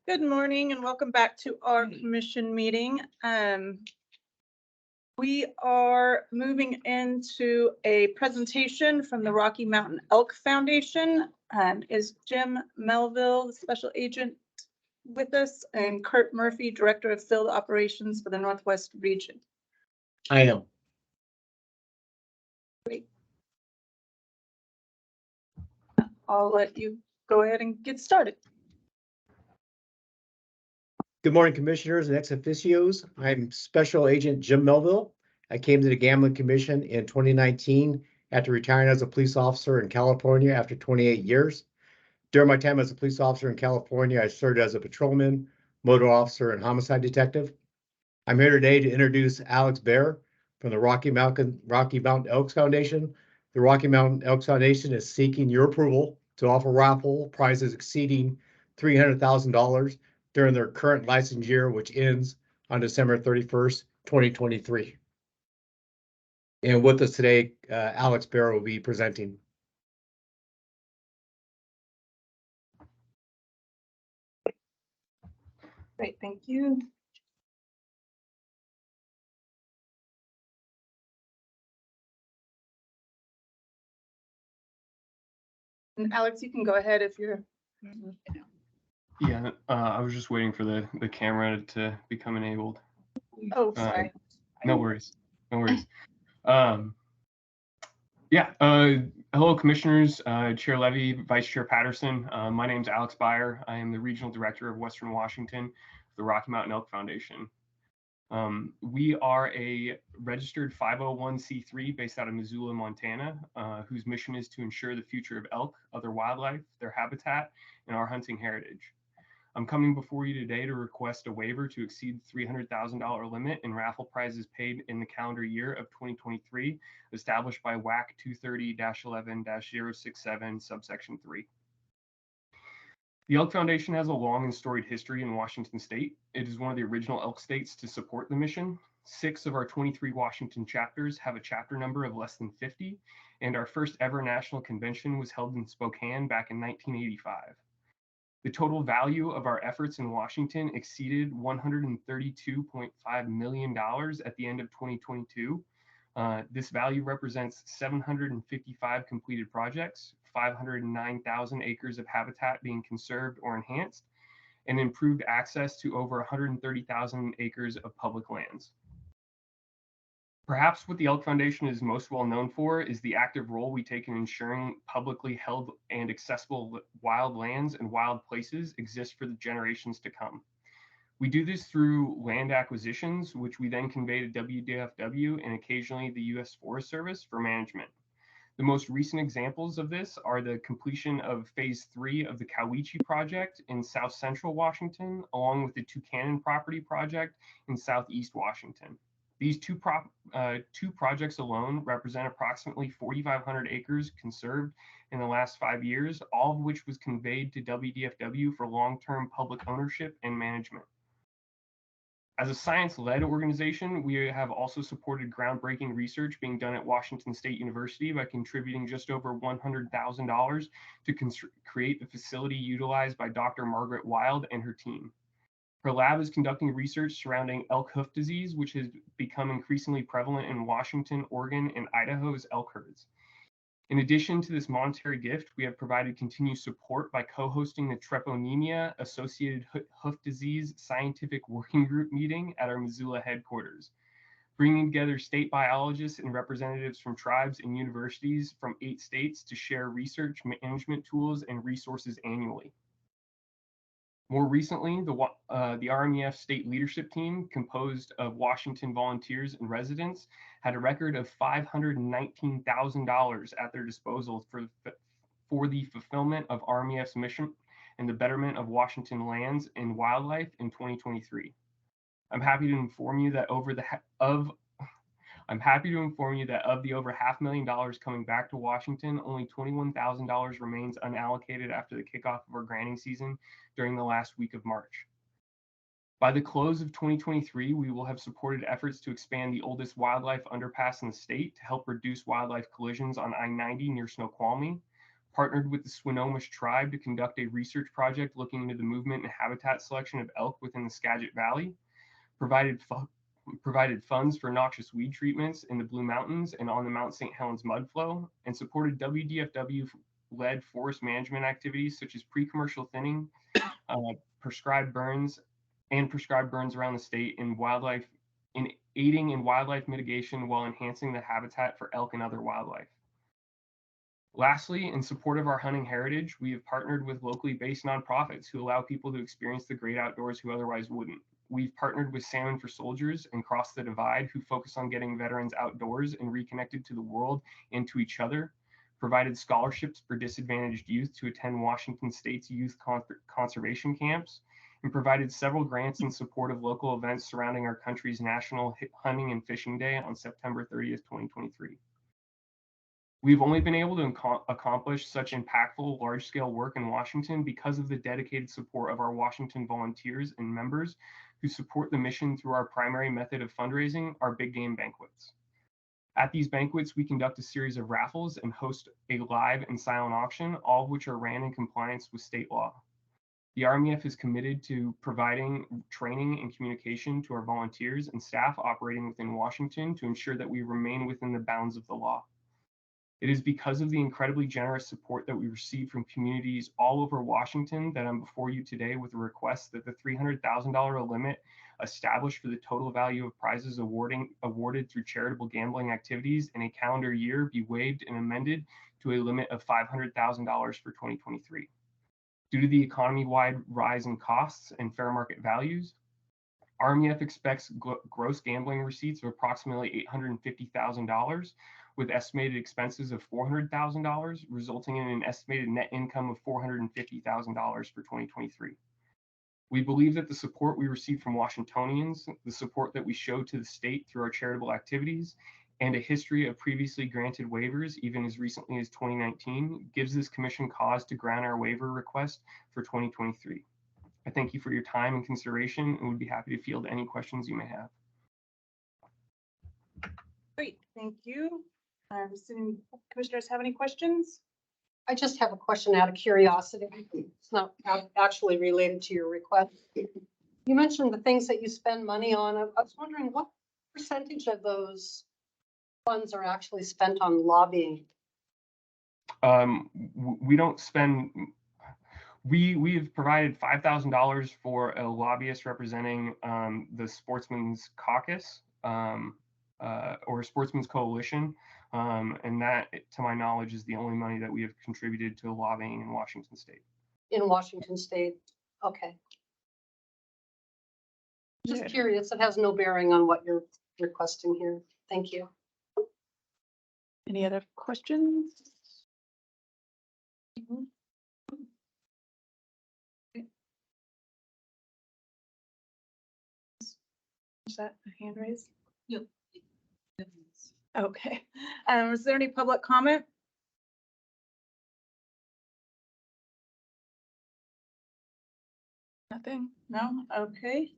Good morning and welcome back to our commission meeting. We are moving into a presentation from the Rocky Mountain Elk Foundation. Is Jim Melville, the special agent, with us, and Kurt Murphy, Director of Field Operations for the Northwest region? I am. Great. I'll let you go ahead and get started. Good morning, commissioners and ex officios. I'm Special Agent Jim Melville. I came to the Gambling Commission in 2019 after retiring as a police officer in California after 28 years. During my time as a police officer in California, I served as a patrolman, motor officer, and homicide detective. I'm here today to introduce Alex Bear from the Rocky Mountain Elks Foundation. The Rocky Mountain Elks Foundation is seeking your approval to offer raffle prizes exceeding $300,000 during their current license year, which ends on December 31st, 2023. And with us today, Alex Bear will be presenting. Great, thank you. And Alex, you can go ahead if you're. Yeah, I was just waiting for the camera to become enabled. Oh, sorry. No worries. No worries. Hello, commissioners, Chair Levy, Vice Chair Patterson. My name is Alex Beyer. I am the Regional Director of Western Washington for the Rocky Mountain Elk Foundation. We are a registered 501c3 based out of Missoula, Montana, whose mission is to ensure the future of elk, other wildlife, their habitat, and our hunting heritage. I'm coming before you today to request a waiver to exceed the $300,000 limit in raffle prizes paid in the calendar year of 2023, established by WAC 230-11-067, subsection 3. The Elk Foundation has a long and storied history in Washington state. It is one of the original elk states to support the mission. 6 of our 23 Washington chapters have a chapter number of less than 50, and our first ever national convention was held in Spokane back in 1985. The total value of our efforts in Washington exceeded $132.5 million at the end of 2022. This value represents 755 completed projects, 509,000 acres of habitat being conserved or enhanced, and improved access to over 130,000 acres of public lands. Perhaps what the Elk Foundation is most well known for is the active role we take in ensuring publicly held and accessible wild lands and wild places exist for the generations to come. We do this through land acquisitions, which we then convey to WDFW and occasionally the U.S. Forest Service for management. The most recent examples of this are the completion of Phase 3 of the Cowiche project in South Central Washington, along with the Tucannon property project in Southeast Washington. These two projects alone represent approximately 4,500 acres conserved in the last 5 years, all of which was conveyed to WDFW for long-term public ownership and management. As a science-led organization, we have also supported groundbreaking research being done at Washington State University by contributing just over $100,000 to create the facility utilized by Dr. Margaret Wild and her team. Her lab is conducting research surrounding elk hoof disease, which has become increasingly prevalent in Washington, Oregon, and Idaho's elk herds. In addition to this monetary gift, we have provided continued support by co-hosting the Treponema Associated Hoof Disease Scientific Working Group meeting at our Missoula headquarters, bringing together state biologists and representatives from tribes and universities from 8 states to share research, management tools, and resources annually. More recently, the RMEF state leadership team, composed of Washington volunteers and residents, had a record of $519,000 at their disposal for the fulfillment of RMEF's mission and the betterment of Washington lands and wildlife in 2023. I'm happy to inform you that of the over $500,000 coming back to Washington, only $21,000 remains unallocated after the kickoff of our granting season during the last week of March. By the close of 2023, we will have supported efforts to expand the oldest wildlife underpass in the state to help reduce wildlife collisions on I-90 near Snoqualmie. partnered with the Swinomish tribe to conduct a research project looking into the movement and habitat selection of elk within the Skagit Valley, provided funds for noxious weed treatments in the Blue Mountains and on the Mount St. Helens mudflow, and supported WDFW-led forest management activities such as pre-commercial thinning, prescribed burns around the state in aiding in wildlife mitigation while enhancing the habitat for elk and other wildlife. Lastly, in support of our hunting heritage, we have partnered with locally based nonprofits who allow people to experience the great outdoors who otherwise wouldn't. We've partnered with Salmon for Soldiers and Cross the Divide, who focus on getting veterans outdoors and reconnected to the world and to each other, provided scholarships for disadvantaged youth to attend Washington State's youth conservation camps, and provided several grants in support of local events surrounding our country's National Hunting and Fishing Day on September 30th, 2023. We've only been able to accomplish such impactful, large-scale work in Washington because of the dedicated support of our Washington volunteers and members who support the mission through our primary method of fundraising, our big game banquets. At these banquets, we conduct a series of raffles and host a live and silent auction, all of which are ran in compliance with state law. The RMEF is committed to providing training and communication to our volunteers and staff operating within Washington to ensure that we remain within the bounds of the law. It is because of the incredibly generous support that we receive from communities all over Washington that I'm before you today with a request that the $300,000 limit established for the total value of prizes awarded through charitable gambling activities in a calendar year be waived and amended to a limit of $500,000 for 2023. Due to the economy-wide rise in costs and fair market values, RMEF expects gross gambling receipts of approximately $850,000, with estimated expenses of $400,000, resulting in an estimated net income of $450,000 for 2023. We believe that the support we receive from Washingtonians, the support that we show to the state through our charitable activities, and a history of previously granted waivers, even as recently as 2019, gives this commission cause to grant our waiver request for 2023. I thank you for your time and consideration and would be happy to field any questions you may have. Great, thank you. Does any commissioners have any questions? I just have a question out of curiosity. It's not actually related to your request. You mentioned the things that you spend money on. I was wondering what percentage of those funds are actually spent on lobbying? We don't spend. We have provided $5,000 for a lobbyist representing the Sportsman's Caucus or Sportsman's Coalition, and that, to my knowledge, is the only money that we have contributed to lobbying in Washington State. In Washington State, okay. Just curious. It has no bearing on what you're requesting here. Thank you. Any other questions? Is that a hand raised? Yep. Okay. Is there any public comment? Nothing? No? Okay.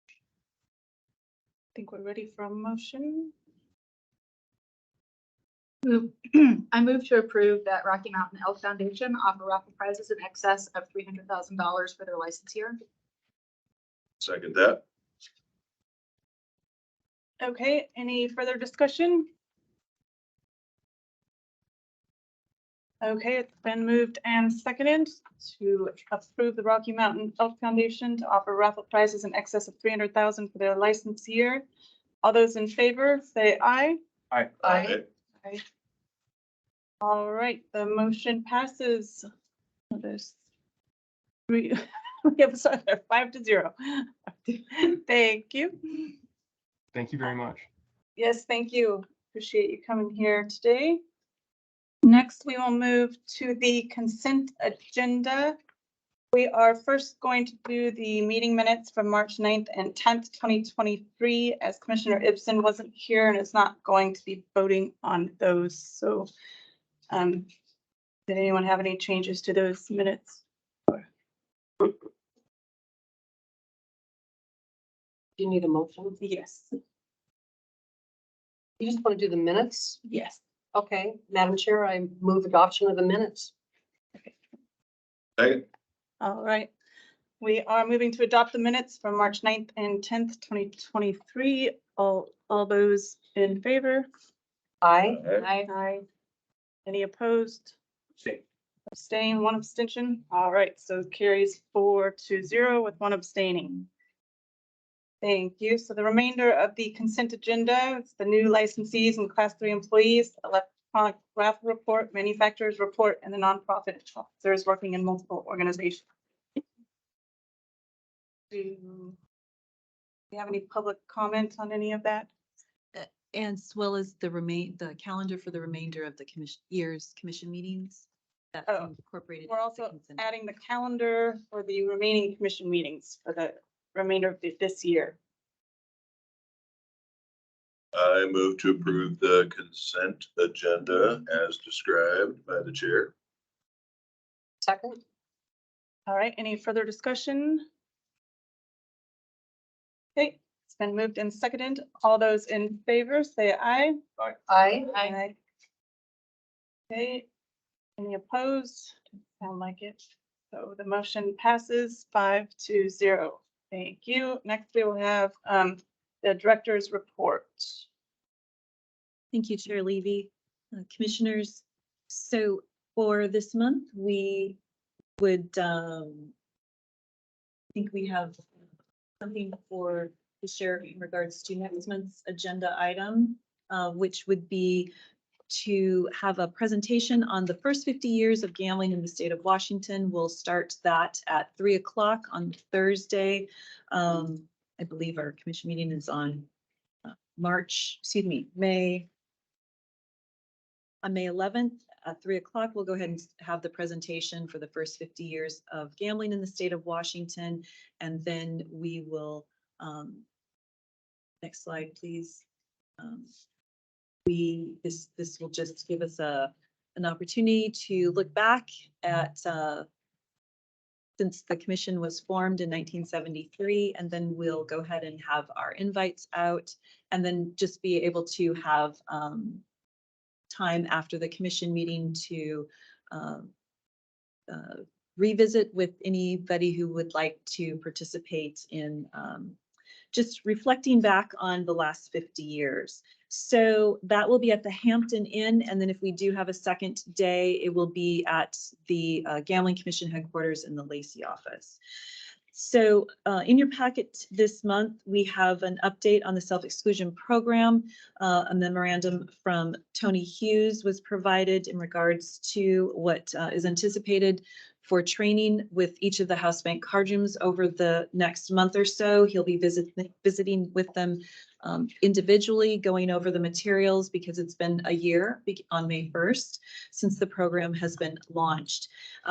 I think we're ready for a motion. I move to approve that Rocky Mountain Elk Foundation offer raffle prizes in excess of $300,000 for their license year. Second that. Okay, any further discussion? Okay, it's been moved and seconded to approve the Rocky Mountain Elk Foundation to offer raffle prizes in excess of $300,000 for their license year. All those in favor, say aye. Aye. Aye. Aye. All right, the motion passes. There's three. We have 5-0. Thank you. Thank you very much. Yes, thank you. Appreciate you coming here today. Next, we will move to the consent agenda. We are first going to do the meeting minutes from March 9th and 10th, 2023, as Commissioner Ibsen wasn't here and is not going to be voting on those. So did anyone have any changes to those minutes? Do you need a motion? Yes. You just want to do the minutes? Yes. Okay, Madam Chair, I move adoption of the minutes. Second. All right. We are moving to adopt the minutes from March 9th and 10th, 2023. All those in favor? Aye. Aye. Any opposed? Abstain, one abstention. All right, so carries 4-0 with one abstaining. Thank you. So the remainder of the consent agenda, it's the new licensees and class 3 employees, electronic raffle report, manufacturers report, and the nonprofit officers working in multiple organizations. Do you have any public comment on any of that? As well as the calendar for the remainder of the year's commission meetings. That's Oh, incorporated. We're into the also consent. adding the calendar for the remaining commission meetings for the remainder of this year. I move to approve the consent agenda as described by the chair. Second. All right, any further discussion? Okay, it's been moved and seconded. All those in favor, say aye. Aye. Aye. Okay, any opposed? Doesn't sound like it. So the motion passes 5-0. Thank you. Next, we will have the director's report. Thank you, Chair Levy. Commissioners, so for this month, we would think we have something for to share in regards to next month's agenda item, which would be to have a presentation on the first 50 years of gambling in the state of Washington. We'll start that at 3 o'clock on Thursday. I believe our commission meeting is on May 11th at 3 o'clock. We'll go ahead and have the presentation for the first 50 years of gambling in the state of Washington. And then we will, next slide, please. This will just give us an opportunity to look back at since the commission was formed in 1973, and then we'll go ahead and have our invites out, and then just be able to have time after the commission meeting to revisit with anybody who would like to participate in just reflecting back on the last 50 years. So that will be at the Hampton Inn. And then if we do have a second day, it will be at the Gambling Commission headquarters in the Lacey office. So in your packet this month, we have an update on the self-exclusion program. A memorandum from Tony Hughes was provided in regards to what is anticipated for training with each of the house bank card rooms over the next month or so. He'll be visiting with them individually, going over the materials, because it's been a year on May 1st since the program has been launched.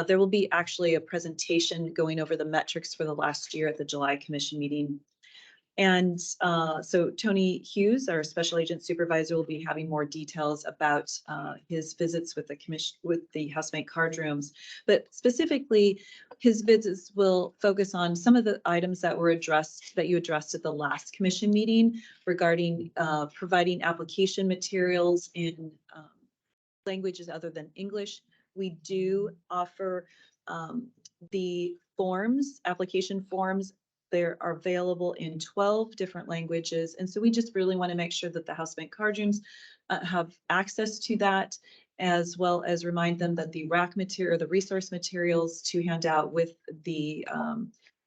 There will be actually a presentation going over the metrics for the last year at the July commission meeting. And so Tony Hughes, our special agent supervisor, will be having more details about his visits with the commission, with the house bank card rooms. But specifically, his visits will focus on some of the items that were addressed, that you addressed at the last commission meeting regarding providing application materials in languages other than English. We do offer the forms, application forms. They are available in 12 different languages. And so we just really want to make sure that the house bank card rooms have access to that, as well as remind them that the rack material, the resource materials to hand out with the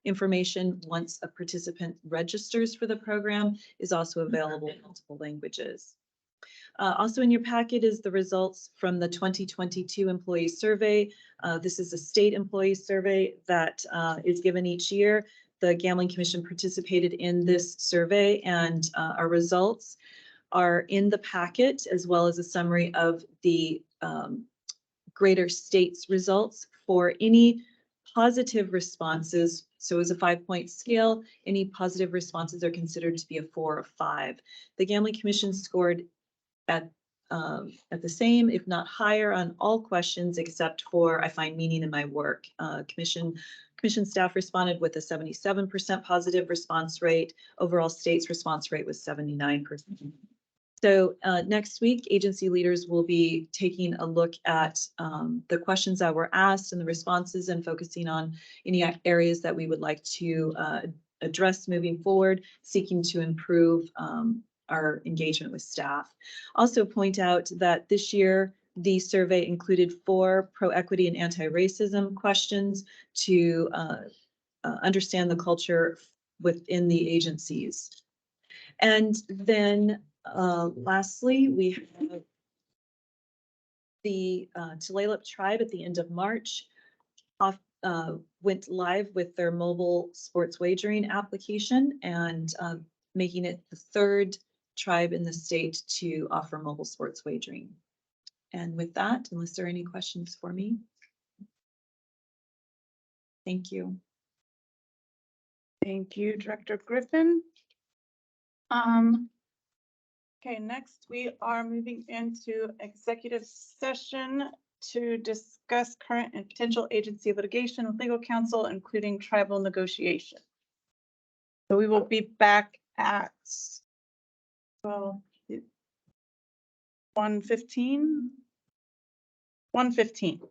information once a participant registers for the program is also available in multiple languages. Also in your packet is the results from the 2022 employee survey. This is a state employee survey that is given each year. The Gambling Commission participated in this survey, and our results are in the packet, as well as a summary of the greater state's results. For any positive responses, so as a 5-point scale, any positive responses are considered to be a 4 or 5. The Gambling Commission scored at the same, if not higher, on all questions except for I find meaning in my work. Commission staff responded with a 77% positive response rate. Overall state's response rate was 79%. So next week, agency leaders will be taking a look at the questions that were asked and the responses and focusing on any areas that we would like to address moving forward, seeking to improve our engagement with staff. Also point out that this year, the survey included 4 pro-equity and anti-racism questions to understand the culture within the agencies. And then lastly, we have the Tulalip tribe at the end of March went live with their mobile sports wagering application and making it the 3rd tribe in the state to offer mobile sports wagering. And with that, unless there are any questions for me. Thank you. Thank you, Director Griffin. Okay, next we are moving into executive session to discuss current and potential agency litigation with legal counsel, including tribal negotiation. So we will be back at 1:15. 1:15.